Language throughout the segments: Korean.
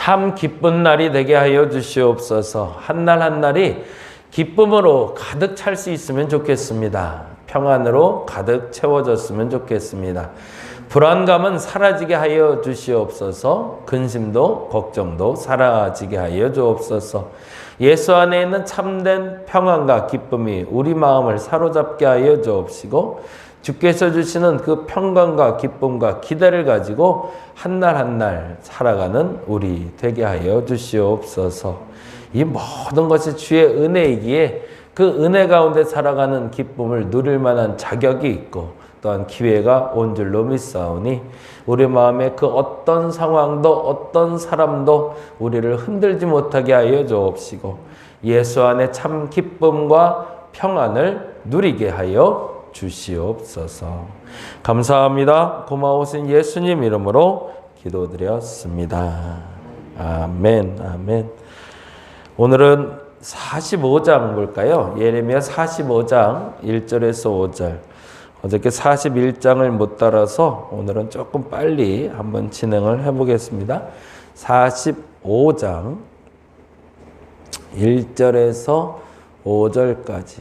참 기쁜 날이 되게 하여 주시옵소서. 한날 한날이 기쁨으로 가득 찰 수 있으면 좋겠습니다. 평안으로 가득 채워졌으면 좋겠습니다. 불안감은 사라지게 하여 주시옵소서. 근심도 걱정도 사라지게 하여 주옵소서. 예수 안에 있는 참된 평안과 기쁨이 우리 마음을 사로잡게 하여 주옵시고, 주께서 주시는 그 평강과 기쁨과 기대를 가지고 한날 한날 살아가는 우리 되게 하여 주시옵소서. 이 모든 것이 주의 은혜이기에 그 은혜 가운데 살아가는 기쁨을 누릴 만한 자격이 있고 또한 기회가 온 줄로 믿사오니, 우리 마음에 그 어떤 상황도 어떤 사람도 우리를 흔들지 못하게 하여 주옵시고, 예수 안에 참 기쁨과 평안을 누리게 하여 주시옵소서. 감사합니다. 고마우신 예수님 이름으로 기도드렸습니다. 아멘, 아멘. 오늘은 45장 볼까요? 예레미야 45장 1절에서 5절. 어저께 41장을 못 따라서 오늘은 조금 빨리 한번 진행을 해보겠습니다. 45장 1절에서 5절까지.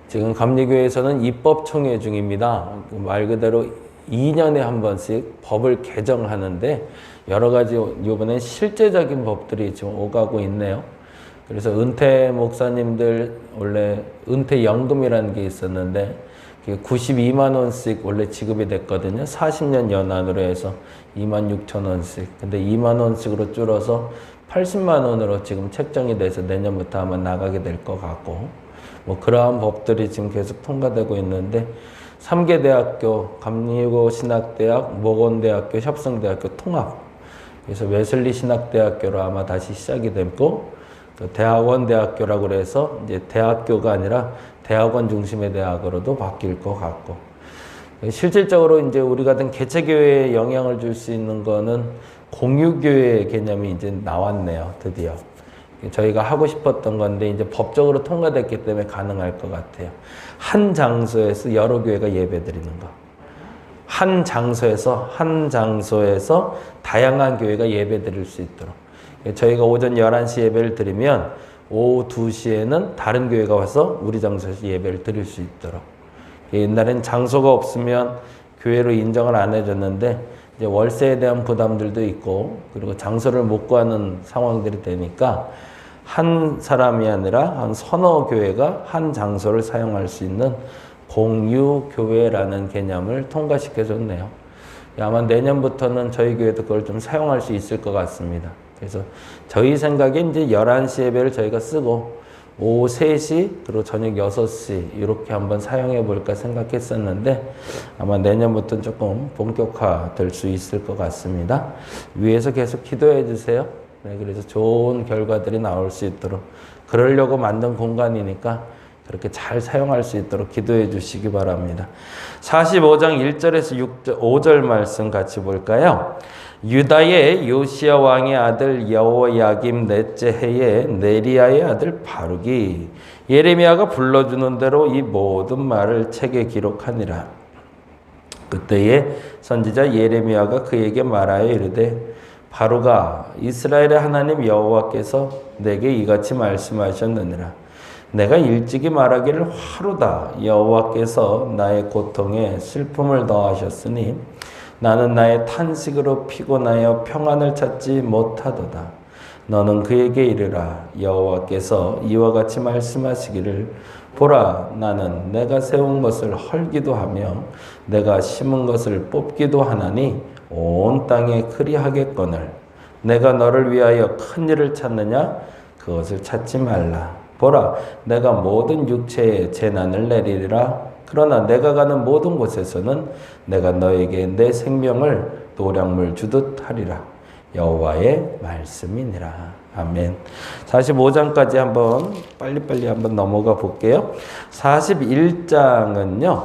지금 감리교회에서는 입법총회 중입니다. 말 그대로 2년에 한 번씩 법을 개정하는데 여러 가지 이번엔 실제적인 법들이 지금 오가고 있네요. 그래서 은퇴 목사님들 원래 은퇴연금이라는 게 있었는데 92만 원씩 원래 지급이 됐거든요. 40년 연한으로 해서 2만 6천 원씩. 근데 2만 원씩으로 줄어서 80만 원으로 지금 책정이 돼서 내년부터 아마 나가게 될 것 같고, 뭐 그러한 법들이 지금 계속 통과되고 있는데 3개 대학교, 감리교 신학대학, 모건대학교, 협성대학교 통합. 그래서 웨슬리 신학대학교로 아마 다시 시작이 됐고, 대학원 대학교라고 그래서 이제 대학교가 아니라 대학원 중심의 대학으로도 바뀔 것 같고, 실질적으로 이제 우리 같은 개체교회에 영향을 줄 수 있는 거는 공유교회 개념이 이제 나왔네요, 드디어. 저희가 하고 싶었던 건데 이제 법적으로 통과됐기 때문에 가능할 것 같아요. 한 장소에서 여러 교회가 예배드리는 거. 한 장소에서 다양한 교회가 예배드릴 수 있도록. 저희가 오전 11시 예배를 드리면 오후 2시에는 다른 교회가 와서 우리 장소에서 예배를 드릴 수 있도록. 옛날엔 장소가 없으면 교회로 인정을 안 해줬는데 이제 월세에 대한 부담들도 있고 그리고 장소를 못 구하는 상황들이 되니까 한 사람이 아니라 한 서너 교회가 한 장소를 사용할 수 있는 공유교회라는 개념을 통과시켜줬네요. 아마 내년부터는 저희 교회도 그걸 좀 사용할 수 있을 것 같습니다. 그래서 저희 생각에 이제 11시 예배를 저희가 쓰고 오후 3시 그리고 저녁 6시 이렇게 한번 사용해 볼까 생각했었는데 아마 내년부터는 조금 본격화될 수 있을 것 같습니다. 위에서 계속 기도해 주세요. 네, 그래서 좋은 결과들이 나올 수 있도록, 그러려고 만든 공간이니까 그렇게 잘 사용할 수 있도록 기도해 주시기 바랍니다. 45장 1절에서 5절 말씀 같이 볼까요? 유다의 요시야 왕의 아들 여호야김 넷째 해에 네리야의 아들 바룩이 예레미야가 불러주는 대로 이 모든 말을 책에 기록하니라. 그때에 선지자 예레미야가 그에게 말하여 이르되, 바룩아, 이스라엘의 하나님 여호와께서 내게 이같이 말씀하셨느니라. 내가 일찍이 말하기를 화루다. 여호와께서 나의 고통에 슬픔을 더하셨으니 나는 나의 탄식으로 피곤하여 평안을 찾지 못하도다. 너는 그에게 이르라. 여호와께서 이와 같이 말씀하시기를, 보라, 나는 내가 세운 것을 헐기도 하며 내가 심은 것을 뽑기도 하나니 온 땅에 그리하겠거늘 내가 너를 위하여 큰 일을 찾느냐? 그것을 찾지 말라. 보라, 내가 모든 육체에 재난을 내리리라. 그러나 내가 가는 모든 곳에서는 내가 너에게 내 생명을 노량물 주듯 하리라. 여호와의 말씀이니라. 아멘. 45장까지 한번 빨리빨리 한번 넘어가 볼게요. 41장은요.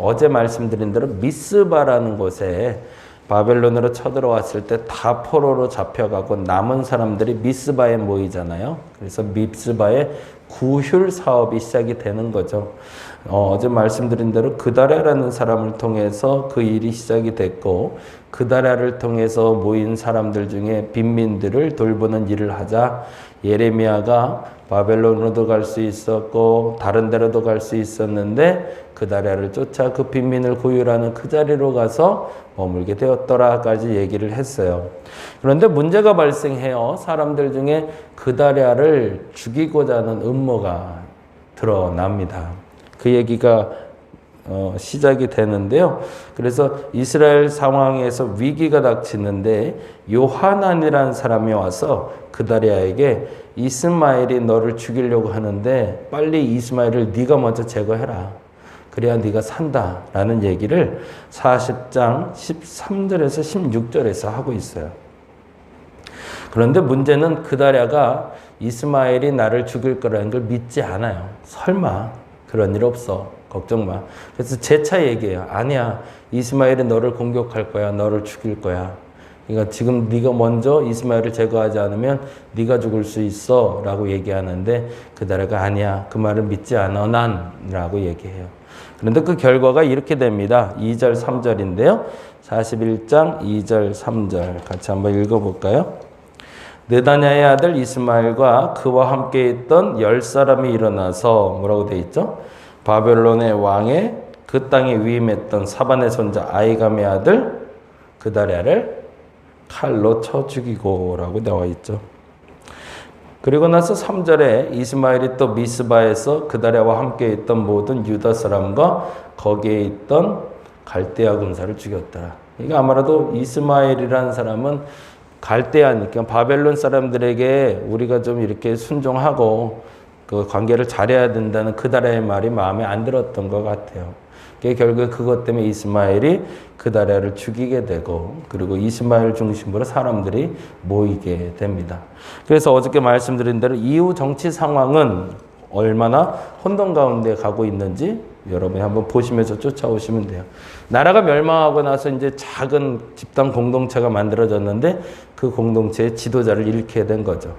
어제 말씀드린 대로 미스바라는 곳에 바벨론으로 쳐들어왔을 때 다 포로로 잡혀가고 남은 사람들이 미스바에 모이잖아요. 그래서 미스바에 구휼 사업이 시작이 되는 거죠. 어제 말씀드린 대로 그다랴라는 사람을 통해서 그 일이 시작이 됐고 그다랴를 통해서 모인 사람들 중에 빈민들을 돌보는 일을 하자 예레미야가 바벨론으로도 갈 수 있었고 다른 데로도 갈 수 있었는데 그다랴를 쫓아 그 빈민을 고율하는 그 자리로 가서 머물게 되었더라까지 얘기를 했어요. 그런데 문제가 발생해요. 사람들 중에 그다랴를 죽이고자 하는 음모가 드러납니다. 그 얘기가 시작이 되는데요. 그래서 이스라엘 상황에서 위기가 닥치는데 요하난이라는 사람이 와서 그다랴에게 이스마엘이 너를 죽이려고 하는데 빨리 이스마엘을 네가 먼저 제거해라. 그래야 네가 산다라는 얘기를 40장 13절에서 16절에서 하고 있어요. 그런데 문제는 그다랴가 이스마엘이 나를 죽일 거라는 걸 믿지 않아요. 설마 그런 일 없어. 걱정 마. 그래서 재차 얘기해요. 아니야. 이스마엘이 너를 공격할 거야. 너를 죽일 거야. 그러니까 지금 네가 먼저 이스마엘을 제거하지 않으면 네가 죽을 수 있어 라고 얘기하는데 그다랴가 아니야. 그 말을 믿지 않아 난 라고 얘기해요. 그런데 그 결과가 이렇게 됩니다. 2절 3절인데요. 41장 2절 3절 같이 한번 읽어볼까요? 느다냐의 아들 이스마엘과 그와 함께 있던 10사람이 일어나서 뭐라고 돼 있죠? 바벨론의 왕의 그 땅에 위임했던 사반의 손자 아이감의 아들 그다랴를 칼로 쳐 죽이고 라고 나와 있죠. 그리고 나서 3절에 이스마엘이 또 미스바에서 그다랴와 함께 있던 모든 유다 사람과 거기에 있던 갈대아 군사를 죽였더라. 이게 아마도 이스마엘이라는 사람은 갈대아니까 바벨론 사람들에게 우리가 좀 이렇게 순종하고 그 관계를 잘해야 된다는 그다랴의 말이 마음에 안 들었던 것 같아요. 결국에 그것 때문에 이스마엘이 그다랴를 죽이게 되고 그리고 이스마엘 중심으로 사람들이 모이게 됩니다. 그래서 어저께 말씀드린 대로 이후 정치 상황은 얼마나 혼돈 가운데 가고 있는지 여러분이 한번 보시면서 쫓아오시면 돼요. 나라가 멸망하고 나서 이제 작은 집단 공동체가 만들어졌는데 그 공동체의 지도자를 잃게 된 거죠.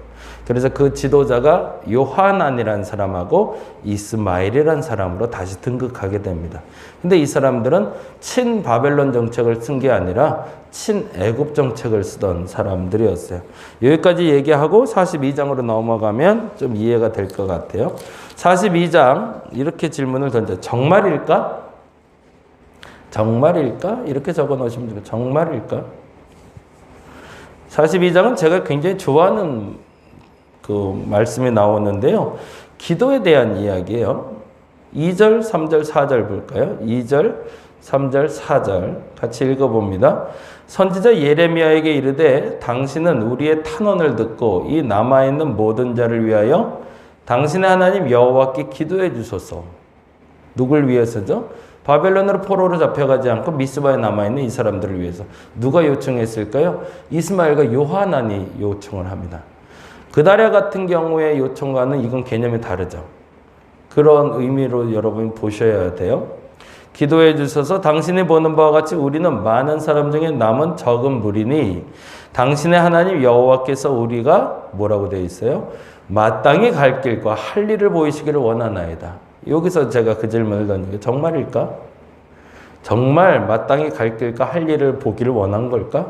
그래서 그 지도자가 요하난이라는 사람하고 이스마엘이라는 사람으로 다시 등극하게 됩니다. 근데 이 사람들은 친 바벨론 정책을 쓴 게 아니라 친 애굽 정책을 쓰던 사람들이었어요. 여기까지 얘기하고 42장으로 넘어가면 좀 이해가 될 것 같아요. 42장 이렇게 질문을 던져. 정말일까? 정말일까? 이렇게 적어 놓으시면 됩니다. 정말일까? 42장은 제가 굉장히 좋아하는 그 말씀이 나오는데요. 기도에 대한 이야기예요. 2절, 3절, 4절 볼까요? 2절, 3절, 4절 같이 읽어봅니다. 선지자 예레미야에게 이르되 당신은 우리의 탄원을 듣고 이 남아있는 모든 자를 위하여 당신의 하나님 여호와께 기도해 주소서. 누굴 위해서죠? 바벨론으로 포로로 잡혀가지 않고 미스바에 남아있는 이 사람들을 위해서. 누가 요청했을까요? 이스마엘과 요하난이 요청을 합니다. 그다랴 같은 경우의 요청과는 이건 개념이 다르죠. 그런 의미로 여러분이 보셔야 돼요. 기도해 주셔서 당신이 보는 바와 같이 우리는 많은 사람 중에 남은 적은 무리니 당신의 하나님 여호와께서 우리가 뭐라고 되어 있어요? 마땅히 갈 길과 할 일을 보이시기를 원하나이다. 여기서 제가 그 질문을 던지게 정말일까? 정말 마땅히 갈 길과 할 일을 보기를 원한 걸까?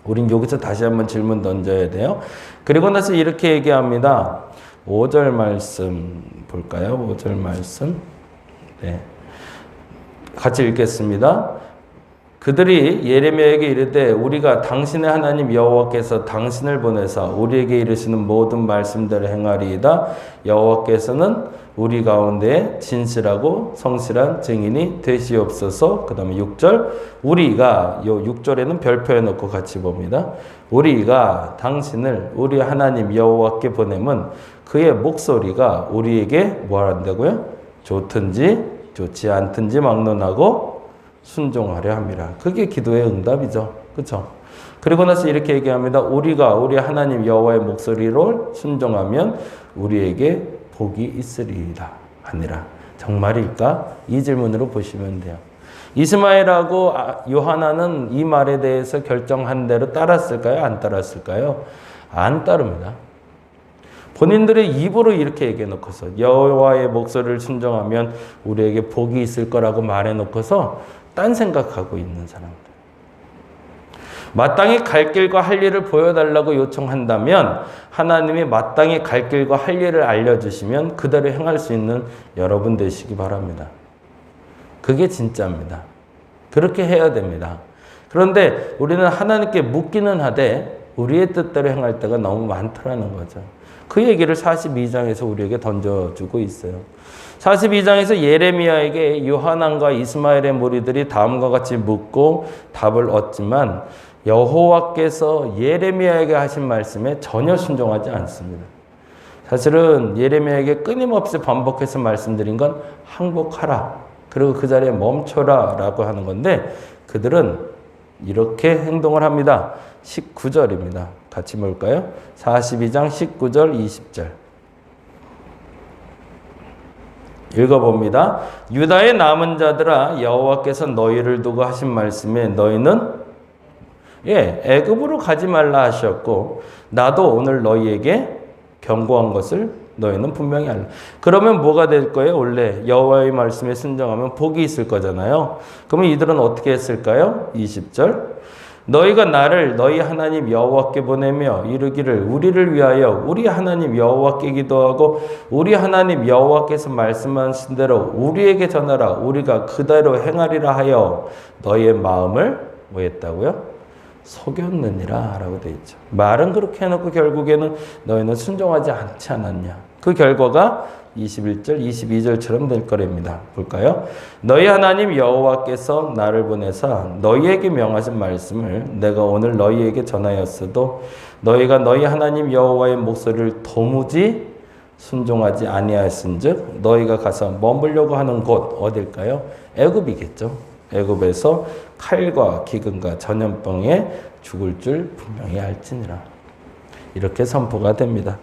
우린 여기서 다시 한번 질문 던져야 돼요. 그리고 나서 이렇게 얘기합니다. 5절 말씀 볼까요? 5절 말씀. 네. 같이 읽겠습니다. 그들이 예레미야에게 이르되 우리가 당신의 하나님 여호와께서 당신을 보내사 우리에게 이르시는 모든 말씀대로 행하리이다. 여호와께서는 우리 가운데 진실하고 성실한 증인이 되시옵소서. 그 다음에 6절 우리가 요 6절에는 별표해 놓고 같이 봅니다. 우리가 당신을 우리 하나님 여호와께 보내면 그의 목소리가 우리에게 뭐 한다고요? 좋든지 좋지 않든지 막론하고 순종하려 함이라. 그게 기도의 응답이죠. 그렇죠? 그리고 나서 이렇게 얘기합니다. 우리가 우리 하나님 여호와의 목소리를 순종하면 우리에게 복이 있으리라 아니라. 정말일까? 이 질문으로 보시면 돼요. 이스마엘하고 요하나는 이 말에 대해서 결정한 대로 따랐을까요? 안 따랐을까요? 안 따릅니다. 본인들의 입으로 이렇게 얘기해 놓고서 여호와의 목소리를 순종하면 우리에게 복이 있을 거라고 말해 놓고서 딴 생각하고 있는 사람들. 마땅히 갈 길과 할 일을 보여달라고 요청한다면 하나님이 마땅히 갈 길과 할 일을 알려주시면 그대로 행할 수 있는 여러분 되시기 바랍니다. 그게 진짜입니다. 그렇게 해야 됩니다. 그런데 우리는 하나님께 묻기는 하되 우리의 뜻대로 행할 때가 너무 많더라는 거죠. 그 얘기를 42장에서 우리에게 던져주고 있어요. 42장에서 예레미야에게 요하난과 이스마엘의 무리들이 다음과 같이 묻고 답을 얻지만 여호와께서 예레미야에게 하신 말씀에 전혀 순종하지 않습니다. 사실은 예레미야에게 끊임없이 반복해서 말씀드린 건 항복하라. 그리고 그 자리에 멈춰라 라고 하는 건데 그들은 이렇게 행동을 합니다. 19절입니다. 같이 볼까요? 42장 19절 20절 읽어봅니다. 유다의 남은 자들아 여호와께서 너희를 두고 하신 말씀에 너희는 애굽으로 가지 말라 하셨고 나도 오늘 너희에게 경고한 것을 너희는 분명히 알라. 그러면 뭐가 될 거예요? 원래 여호와의 말씀에 순종하면 복이 있을 거잖아요. 그러면 이들은 어떻게 했을까요? 20절 너희가 나를 너희 하나님 여호와께 보내며 이르기를 우리를 위하여 우리 하나님 여호와께 기도하고 우리 하나님 여호와께서 말씀하신 대로 우리에게 전하라. 우리가 그대로 행하리라 하여 너희의 마음을 뭐 했다고요? 속였느니라 라고 되어 있죠. 말은 그렇게 해놓고 결국에는 너희는 순종하지 않지 않았냐. 그 결과가 21절, 22절처럼 될 거랍니다. 볼까요? 너희 하나님 여호와께서 나를 보내사 너희에게 명하신 말씀을 내가 오늘 너희에게 전하였어도 너희가 너희 하나님 여호와의 목소리를 도무지 순종하지 아니하였은즉 너희가 가서 머물려고 하는 곳 어딜까요? 애굽이겠죠. 애굽에서 칼과 기근과 전염병에 죽을 줄 분명히 알지니라. 이렇게 선포가 됩니다.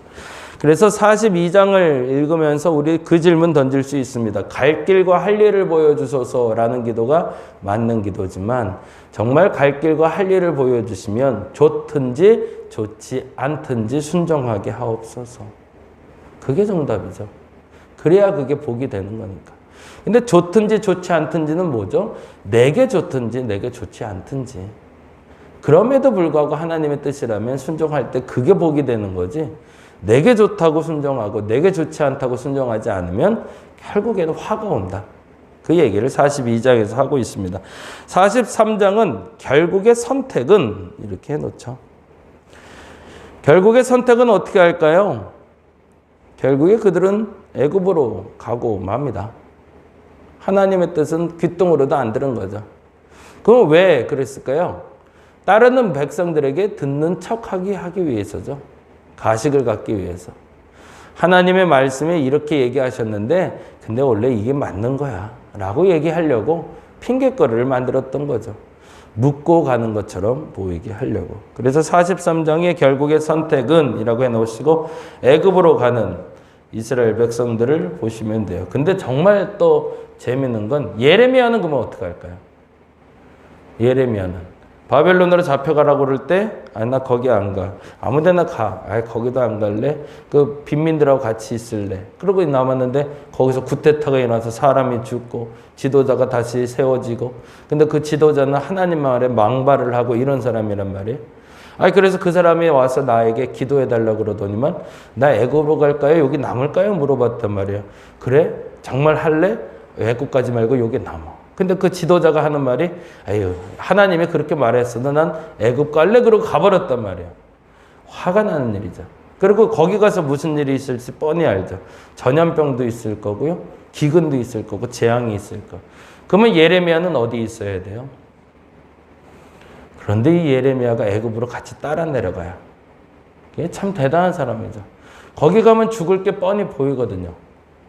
그래서 42장을 읽으면서 우리 그 질문 던질 수 있습니다. 갈 길과 할 일을 보여주소서라는 기도가 맞는 기도지만 정말 갈 길과 할 일을 보여주시면 좋든지 좋지 않든지 순종하게 하옵소서. 그게 정답이죠. 그래야 그게 복이 되는 거니까. 근데 좋든지 좋지 않든지는 뭐죠? 내게 좋든지 내게 좋지 않든지. 그럼에도 불구하고 하나님의 뜻이라면 순종할 때 그게 복이 되는 거지. 내게 좋다고 순종하고 내게 좋지 않다고 순종하지 않으면 결국에는 화가 온다. 그 얘기를 42장에서 하고 있습니다. 43장은 결국의 선택은 이렇게 해놓죠. 결국의 선택은 어떻게 할까요? 결국에 그들은 애굽으로 가고 맙니다. 하나님의 뜻은 귓등으로도 안 들은 거죠. 그럼 왜 그랬을까요? 따르는 백성들에게 듣는 척하기 하기 위해서죠. 가식을 갖기 위해서. 하나님의 말씀에 이렇게 얘기하셨는데 근데 원래 이게 맞는 거야 라고 얘기하려고 핑곗거리를 만들었던 거죠. 묻고 가는 것처럼 보이게 하려고. 그래서 43장의 결국의 선택은 이라고 해놓으시고 애굽으로 가는 이스라엘 백성들을 보시면 돼요. 근데 정말 또 재밌는 건 예레미야는 그러면 어떻게 할까요? 예레미야는 바벨론으로 잡혀가라고 그럴 때 나 거기 안 가. 아무 데나 가. 거기도 안 갈래. 그 빈민들하고 같이 있을래. 그러고 남았는데 거기서 쿠데타가 일어나서 사람이 죽고 지도자가 다시 세워지고 근데 그 지도자는 하나님 말에 망발을 하고 이런 사람이란 말이에요. 그래서 그 사람이 와서 나에게 기도해달라고 그러더니만 나 애굽으로 갈까요? 여기 남을까요? 물어봤단 말이에요. 그래? 정말 할래? 애굽 가지 말고 여기 남아. 근데 그 지도자가 하는 말이 하나님이 그렇게 말했어도 난 애굽 갈래? 그러고 가버렸단 말이에요. 화가 나는 일이죠. 그리고 거기 가서 무슨 일이 있을지 뻔히 알죠. 전염병도 있을 거고요. 기근도 있을 거고 재앙이 있을 거. 그러면 예레미야는 어디 있어야 돼요? 그런데 이 예레미야가 애굽으로 같이 따라 내려가요. 이게 참 대단한 사람이죠. 거기 가면 죽을 게 뻔히 보이거든요.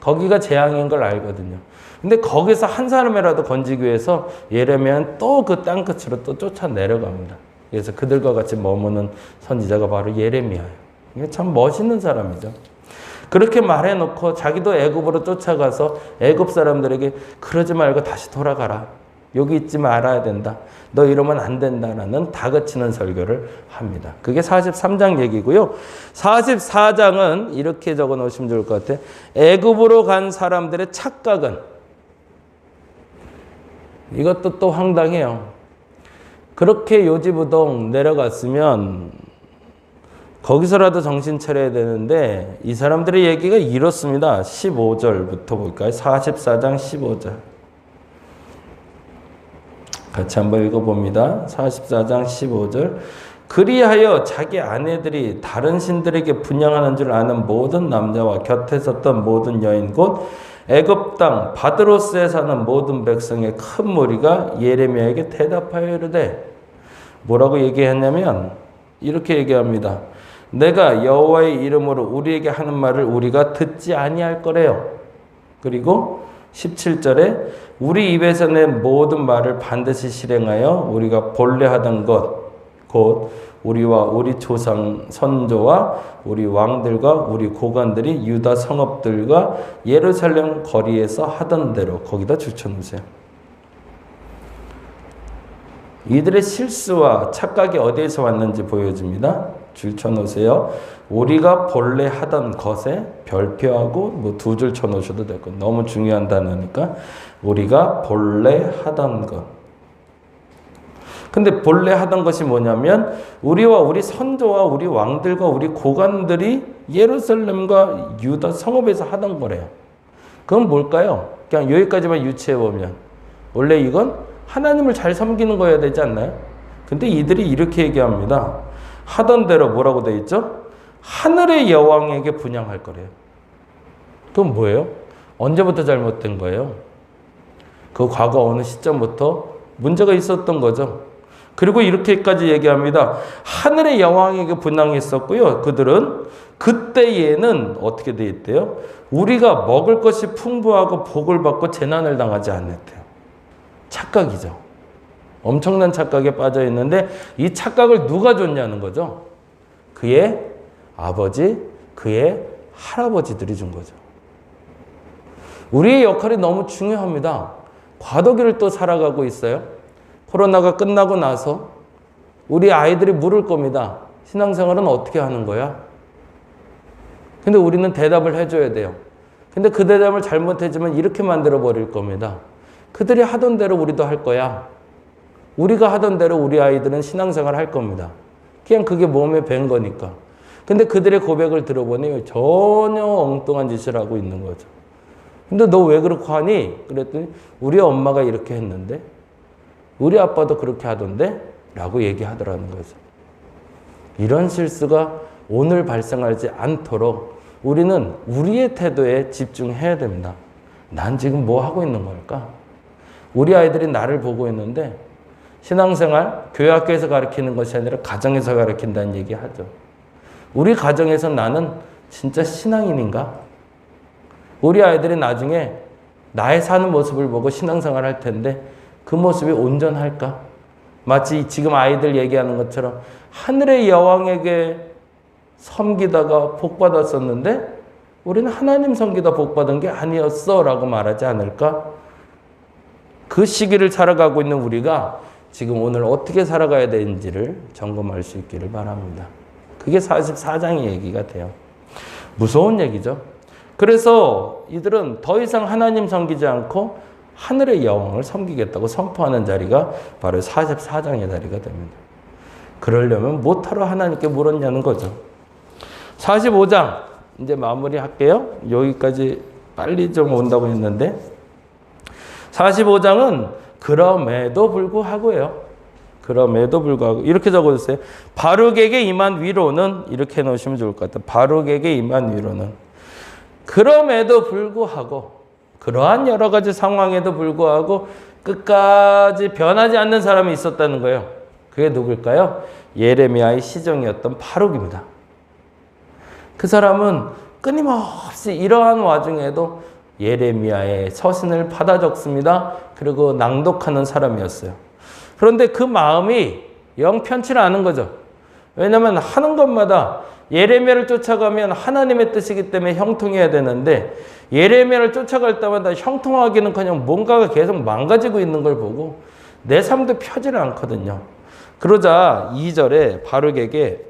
거기가 재앙인 걸 알거든요. 근데 거기서 한 사람이라도 건지기 위해서 예레미야는 또 그 땅끝으로 또 쫓아 내려갑니다. 그래서 그들과 같이 머무는 선지자가 바로 예레미야예요. 이게 참 멋있는 사람이죠. 그렇게 말해놓고 자기도 애굽으로 쫓아가서 애굽 사람들에게 그러지 말고 다시 돌아가라. 여기 있지 말아야 된다. 너 이러면 안 된다라는 다그치는 설교를 합니다. 그게 43장 얘기고요. 44장은 이렇게 적어 놓으시면 좋을 것 같아요. 애굽으로 간 사람들의 착각은, 이것도 또 황당해요. 그렇게 요지부동 내려갔으면 거기서라도 정신 차려야 되는데 이 사람들의 얘기가 이렇습니다. 15절부터 볼까요? 44장 15절. 같이 한번 읽어봅니다. 44장 15절. 그리하여 자기 아내들이 다른 신들에게 분향하는 줄 아는 모든 남자와 곁에 섰던 모든 여인 곧 애굽 땅 바드로스에 사는 모든 백성의 큰 무리가 예레미야에게 대답하여 이르되, 뭐라고 얘기했냐면 이렇게 얘기합니다. 내가 여호와의 이름으로 우리에게 하는 말을 우리가 듣지 아니할 거래요. 그리고 17절에 우리 입에서 낸 모든 말을 반드시 실행하여 우리가 본래 하던 것 곧 우리와 우리 조상 선조와 우리 왕들과 우리 고관들이 유다 성읍들과 예루살렘 거리에서 하던 대로, 거기다 줄쳐놓으세요. 이들의 실수와 착각이 어디에서 왔는지 보여줍니다. 줄쳐놓으세요. 우리가 본래 하던 것에 별표하고 뭐 두 줄 쳐놓으셔도 될 것. 너무 중요한 단어니까 우리가 본래 하던 것. 근데 본래 하던 것이 뭐냐면 우리와 우리 선조와 우리 왕들과 우리 고관들이 예루살렘과 유다 성읍에서 하던 거래요. 그건 뭘까요? 그냥 여기까지만 유추해보면 원래 이건 하나님을 잘 섬기는 거여야 되지 않나요? 근데 이들이 이렇게 얘기합니다. 하던 대로 뭐라고 돼 있죠? 하늘의 여왕에게 분향할 거래요. 그건 뭐예요? 언제부터 잘못된 거예요? 그 과거 어느 시점부터 문제가 있었던 거죠. 그리고 이렇게까지 얘기합니다. 하늘의 여왕에게 분향했었고요. 그들은 그때에는 어떻게 돼 있대요? 우리가 먹을 것이 풍부하고 복을 받고 재난을 당하지 않았대요. 착각이죠. 엄청난 착각에 빠져 있는데 이 착각을 누가 줬냐는 거죠. 그의 아버지, 그의 할아버지들이 준 거죠. 우리의 역할이 너무 중요합니다. 과도기를 또 살아가고 있어요. 코로나가 끝나고 나서 우리 아이들이 물을 겁니다. 신앙생활은 어떻게 하는 거야? 근데 우리는 대답을 해줘야 돼요. 근데 그 대답을 잘못해주면 이렇게 만들어 버릴 겁니다. 그들이 하던 대로 우리도 할 거야. 우리가 하던 대로 우리 아이들은 신앙생활 할 겁니다. 그냥 그게 몸에 밴 거니까. 근데 그들의 고백을 들어보니 전혀 엉뚱한 짓을 하고 있는 거죠. 근데 너 왜 그렇게 하니? 그랬더니 우리 엄마가 이렇게 했는데 우리 아빠도 그렇게 하던데? 라고 얘기하더라는 거죠. 이런 실수가 오늘 발생하지 않도록 우리는 우리의 태도에 집중해야 됩니다. 난 지금 뭐 하고 있는 걸까? 우리 아이들이 나를 보고 있는데 신앙생활, 교회 학교에서 가르치는 것이 아니라 가정에서 가르친다는 얘기 하죠. 우리 가정에서 나는 진짜 신앙인인가? 우리 아이들이 나중에 나의 사는 모습을 보고 신앙생활 할 텐데 그 모습이 온전할까? 마치 지금 아이들 얘기하는 것처럼 하늘의 여왕에게 섬기다가 복 받았었는데 우리는 하나님 섬기다 복 받은 게 아니었어 라고 말하지 않을까? 그 시기를 살아가고 있는 우리가 지금 오늘 어떻게 살아가야 되는지를 점검할 수 있기를 바랍니다. 그게 44장의 얘기가 돼요. 무서운 얘기죠. 그래서 이들은 더 이상 하나님 섬기지 않고 하늘의 여왕을 섬기겠다고 선포하는 자리가 바로 44장의 자리가 됩니다. 그러려면 못하러 하나님께 물었냐는 거죠. 45장 이제 마무리할게요. 여기까지 빨리 좀 온다고 했는데 45장은 그럼에도 불구하고요. 그럼에도 불구하고 이렇게 적어주세요. 바룩에게 임한 위로는 이렇게 해놓으시면 좋을 것 같아요. 바룩에게 임한 위로는 그럼에도 불구하고 그러한 여러 가지 상황에도 불구하고 끝까지 변하지 않는 사람이 있었다는 거예요. 그게 누굴까요? 예레미야의 시종이었던 바룩입니다. 그 사람은 끊임없이 이러한 와중에도 예레미야의 서신을 받아 적습니다. 그리고 낭독하는 사람이었어요. 그런데 그 마음이 영 편치 않은 거죠. 왜냐하면 하는 것마다 예레미야를 쫓아가면 하나님의 뜻이기 때문에 형통해야 되는데 예레미야를 쫓아갈 때마다 형통하기는 그냥 뭔가가 계속 망가지고 있는 걸 보고 내 삶도 펴지를 않거든요. 그러자 2절에 바룩에게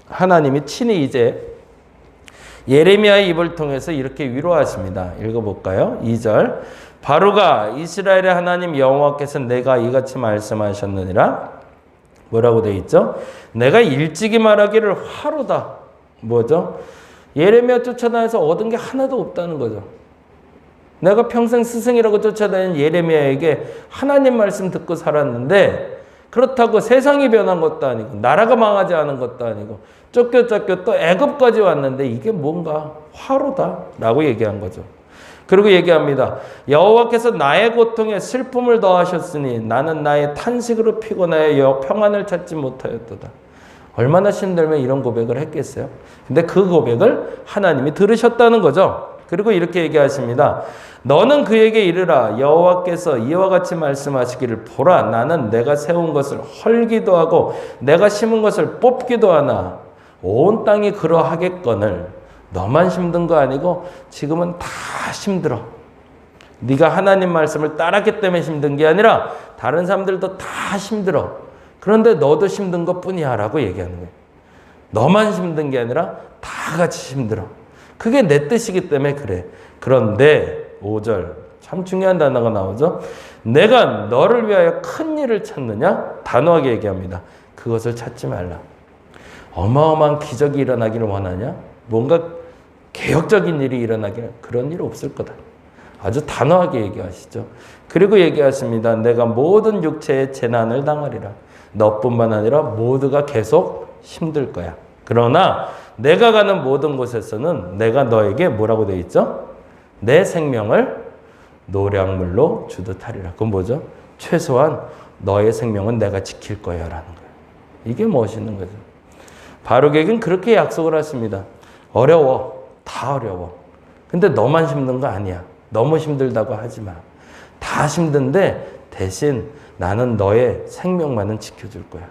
하나님이 친히 이제 예레미야의 입을 통해서 이렇게 위로하십니다. 읽어볼까요? 2절. 바룩아, 이스라엘의 하나님 여호와께서 내가 이같이 말씀하셨느니라. 뭐라고 되어 있죠? 내가 일찍이 말하기를 화로다. 뭐죠? 예레미야 쫓아다녀서 얻은 게 하나도 없다는 거죠. 내가 평생 스승이라고 쫓아다닌 예레미야에게 하나님 말씀 듣고 살았는데 그렇다고 세상이 변한 것도 아니고 나라가 망하지 않은 것도 아니고 쫓겨 또 애굽까지 왔는데 이게 뭔가 화로다라고 얘기한 거죠. 그리고 얘기합니다. 여호와께서 나의 고통에 슬픔을 더하셨으니 나는 나의 탄식으로 피곤하여 평안을 찾지 못하였도다. 얼마나 힘들면 이런 고백을 했겠어요? 근데 그 고백을 하나님이 들으셨다는 거죠. 그리고 이렇게 얘기하십니다. 너는 그에게 이르라. 여호와께서 이와 같이 말씀하시기를 보라. 나는 내가 세운 것을 헐기도 하고 내가 심은 것을 뽑기도 하나 온 땅이 그러하겠거늘 너만 힘든 거 아니고 지금은 다 힘들어. 네가 하나님 말씀을 따랐기 때문에 힘든 게 아니라 다른 사람들도 다 힘들어. 그런데 너도 힘든 것뿐이야 라고 얘기하는 거예요. 너만 힘든 게 아니라 다 같이 힘들어. 그게 내 뜻이기 때문에 그래. 그런데 5절 참 중요한 단어가 나오죠. 내가 너를 위하여 큰 일을 찾느냐? 단호하게 얘기합니다. 그것을 찾지 말라. 어마어마한 기적이 일어나기를 원하냐? 뭔가 개혁적인 일이 일어나기를 그런 일 없을 거다. 아주 단호하게 얘기하시죠. 그리고 얘기하십니다. 내가 모든 육체의 재난을 당하리라. 너뿐만 아니라 모두가 계속 힘들 거야. 그러나 내가 가는 모든 곳에서는 내가 너에게 뭐라고 되어 있죠? 내 생명을 노량물로 주듯 하리라. 그건 뭐죠? 최소한 너의 생명은 내가 지킬 거야 라는 거예요. 이게 멋있는 거죠. 바룩에겐 그렇게 약속을 하십니다. 어려워. 다 어려워. 근데 너만 힘든 거 아니야. 너무 힘들다고 하지 마. 다 힘든데 대신 나는 너의 생명만은 지켜줄 거야.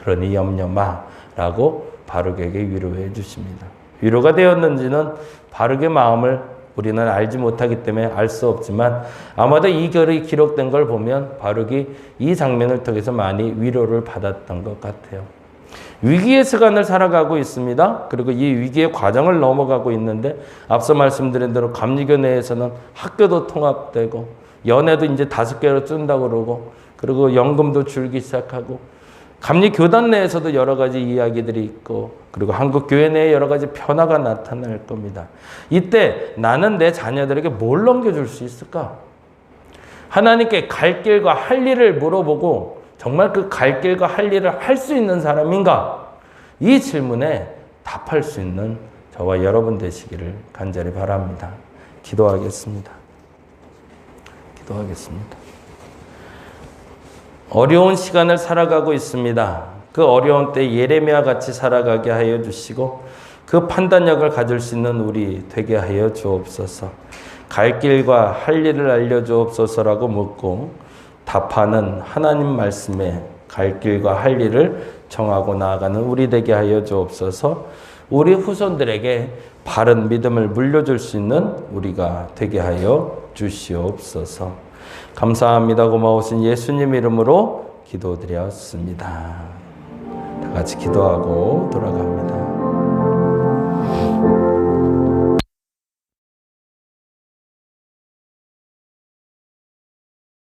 그러니 염려 마. 라고 바룩에게 위로해 주십니다. 위로가 되었는지는 바룩의 마음을 우리는 알지 못하기 때문에 알 수 없지만 아마도 이 글이 기록된 걸 보면 바룩이 이 장면을 통해서 많이 위로를 받았던 것 같아요. 위기의 시간을 살아가고 있습니다. 그리고 이 위기의 과정을 넘어가고 있는데 앞서 말씀드린 대로 감리교 내에서는 학교도 통합되고 연애도 이제 5개로 뜬다고 그러고 그리고 연금도 줄기 시작하고 감리교단 내에서도 여러 가지 이야기들이 있고 그리고 한국교회 내에 여러 가지 변화가 나타날 겁니다. 이때 나는 내 자녀들에게 뭘 넘겨줄 수 있을까? 하나님께 갈 길과 할 일을 물어보고 정말 그 갈 길과 할 일을 할 수 있는 사람인가? 이 질문에 답할 수 있는 저와 여러분 되시기를 간절히 바랍니다. 기도하겠습니다. 어려운 시간을 살아가고 있습니다. 그 어려운 때 예레미야 같이 살아가게 하여 주시고 그 판단력을 가질 수 있는 우리 되게 하여 주옵소서. 갈 길과 할 일을 알려주옵소서라고 묻고 답하는 하나님 말씀에 갈 길과 할 일을 정하고 나아가는 우리 되게 하여 주옵소서. 우리 후손들에게 바른 믿음을 물려줄 수 있는 우리가 되게 하여 주시옵소서. 감사합니다. 고마우신 예수님 이름으로 기도드렸습니다. 다 같이 기도하고 돌아갑니다.